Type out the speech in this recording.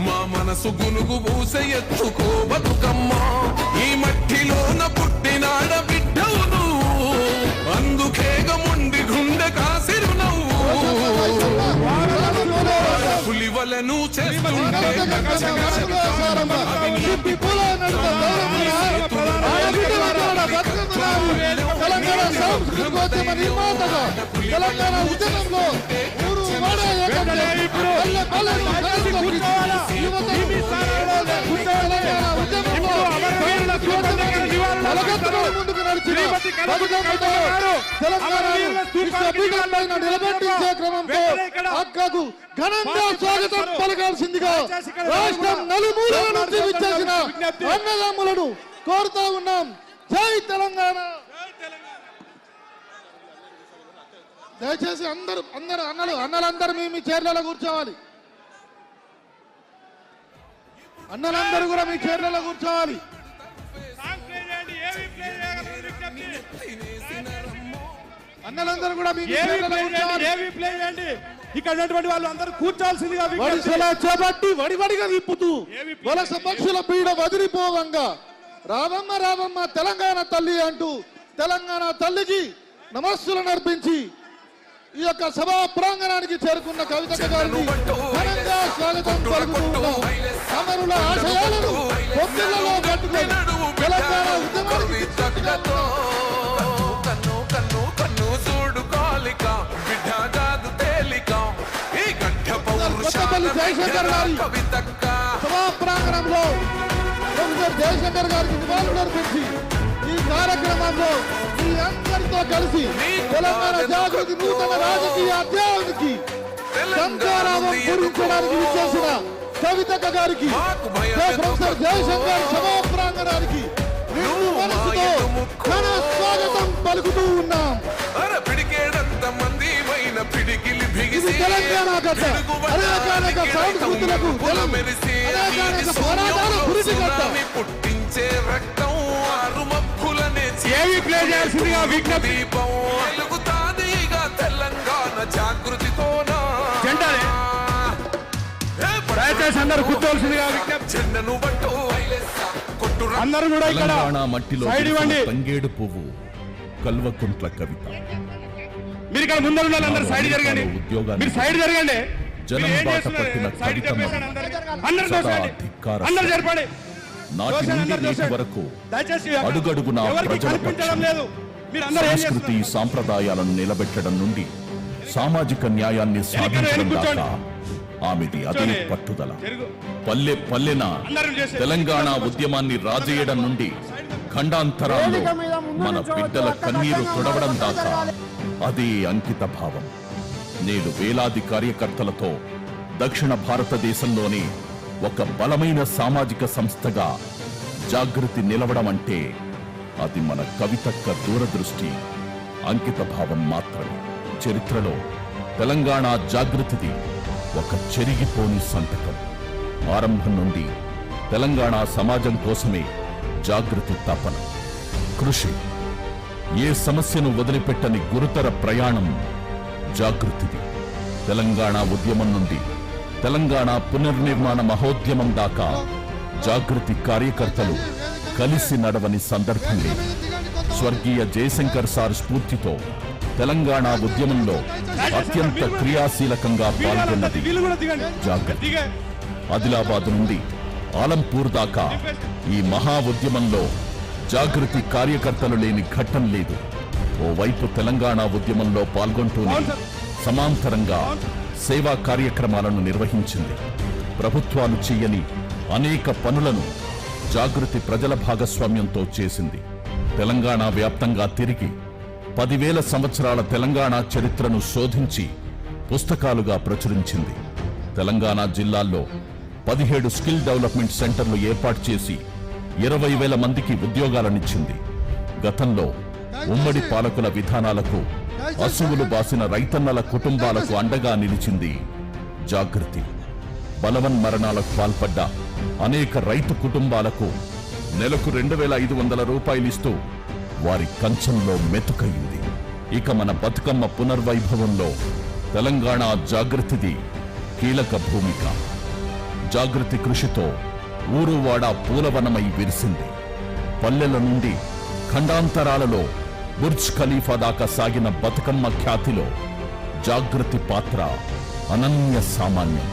మా మనసు గునుగు పూసే ఎత్తుకో బతుకమ్మా, ఈ మట్టిలోన పుట్టినాడ బిడ్డవు నువ్వు, అందుకేగ ముండి గుండె కాసిరు నువ్వు, పులివలను చేస్తుంటే తెలంగాణ ఉద్యమంలో నిలబెట్టించే క్రమంలో అక్కకు ఘనంగా స్వాగతం పలకాల్సిందిగా రాష్ట్రం నలుమూలల నుంచి విచ్చేసిన అన్నదమ్ములను కోరుతా ఉన్నాం. జై తెలంగాణ. దయచేసి అందరూ అన్నలందరూ మీ చైర్లలో కూర్చోవాలి. అన్నలందరూ కూడా మీ చైర్లలో కూర్చోవాలి. అన్నలందరూ కూడా మీ చైర్లలో కూర్చోవాలి. ఇక్కడ ఉన్నటువంటి వాళ్ళు అందరూ కూర్చోవాల్సిందిగా చేపట్టి వడివడిగా తిప్పుతూ వలస పక్షుల పీడ వదిలిపోవంగా రావమ్మ రావమ్మ తెలంగాణ తల్లి అంటూ తెలంగాణ తల్లికి నమస్సులను అర్పించి ఈ యొక్క సభా ప్రాంగణానికి చేరుకున్న కవితక్క గారిని ఘనంగా స్వాగతం పలుకుతూ అమరుల ఆశయాలను పొత్తిళ్లలో పట్టుకొని తెలంగాణ ఉద్యమానికి కొత్తపల్లి జయశంకర్ గారి సభా ప్రాంగణంలో ప్రొఫెసర్ జయశంకర్ గారికి నివాళులు అర్పించి ఈ కార్యక్రమంలో మీ అందరితో కలిసి తెలంగాణ జాగృతి నూతన రాజకీయ అధ్యాయానికి సంచారావం పూరించడానికి విచ్చేసిన కవితక్క గారికి ప్రొఫెసర్ జయశంకర్ సభా ప్రాంగణానికి మనసుతో ఘన స్వాగతం పలుకుతూ ఉన్నాం. ఇది తెలంగాణ గడ్డ, అనేక సంస్కృతులకు అనేక పోరాటాల గురించి గడ్డ. ఏవి ప్లే చేయాల్సిందిగా విజ్ఞప్తి. తెలంగాణ జాగృతితోనా దయచేసి అందరూ కూర్చోవలసిందిగా విజ్ఞప్తి. అందరూ కూడా ఇక్కడ సైడ్ ఇవ్వండి. తంగేడు పువ్వు కల్వకుంట్ల కవిత. మీరు ఇక్కడ ముందర ఉండాలి. అందరూ సైడ్ జరగండి. మీరు సైడ్ జరగండి. జనం బాట పట్టిన కవితమ్మ అందరూ జరపండి. నాటి నుండి నేటి వరకు అడుగడుగునా ప్రజల పక్షం సంస్కృతి సాంప్రదాయాలను నిలబెట్టడం నుండి సామాజిక న్యాయాన్ని సాధించడం దాకా ఆమెది అదే పట్టుదల. పల్లె పల్లెన తెలంగాణ ఉద్యమాన్ని రాజేయడం నుండి ఖండాంతరాల్లో మన బిడ్డల కన్నీరు తుడవడం దాకా అదే అంకిత భావం. నేడు వేలాది కార్యకర్తలతో దక్షిణ భారతదేశంలోని ఒక బలమైన సామాజిక సంస్థగా జాగృతి నిలవడం అంటే అది మన కవితక్క దూరదృష్టి, అంకిత భావం మాత్రమే. చరిత్రలో తెలంగాణ జాగృతిది ఒక చెరిగిపోని సంతకం. ఆరంభం నుండి తెలంగాణ సమాజం కోసమే జాగృతి తపన, కృషి. ఏ సమస్యను వదిలిపెట్టని గురుతర ప్రయాణం జాగృతిది. తెలంగాణ ఉద్యమం నుండి తెలంగాణ పునర్నిర్మాణ మహోద్యమం దాకా జాగృతి కార్యకర్తలు కలిసి నడవని సందర్భం లేదు. స్వర్గీయ జయశంకర్ సార్ స్ఫూర్తితో తెలంగాణ ఉద్యమంలో అత్యంత క్రియాశీలకంగా పాల్గొన్నది జాగృతి. ఆదిలాబాద్ నుండి ఆలంపూర్ దాకా ఈ మహా ఉద్యమంలో జాగృతి కార్యకర్తలు లేని ఘట్టం లేదు. ఓవైపు తెలంగాణ ఉద్యమంలో పాల్గొంటూనే సమాంతరంగా సేవా కార్యక్రమాలను నిర్వహించింది. ప్రభుత్వాలు చేయని అనేక పనులను జాగృతి ప్రజల భాగస్వామ్యంతో చేసింది. తెలంగాణ వ్యాప్తంగా తిరిగి 10,000 సంవత్సరాల తెలంగాణ చరిత్రను శోధించి పుస్తకాలుగా ప్రచురించింది. తెలంగాణ జిల్లాల్లో 17 స్కిల్ డెవలప్మెంట్ సెంటర్లు ఏర్పాటు చేసి 20,000 మందికి ఉద్యోగాలనిచ్చింది. గతంలో ఉమ్మడి పాలకుల విధానాలకు అసువులు బాసిన రైతన్నల కుటుంబాలకు అండగా నిలిచింది జాగృతి. బలవన్మరణాలకు పాల్పడ్డ అనేక రైతు కుటుంబాలకు నెలకు 2,500 రూపాయలిస్తూ వారి కంచంలో మెతుకయింది. ఇక మన బతుకమ్మ పునర్వైభవంలో తెలంగాణ జాగృతిది కీలక భూమిక. జాగృతి కృషితో ఊరువాడ పూలవనమై విరిసింది. పల్లెల నుండి ఖండాంతరాలలో బుర్జ్ ఖలీఫా దాకా సాగిన బతుకమ్మ ఖ్యాతిలో జాగృతి పాత్ర అనన్య సామాన్యం.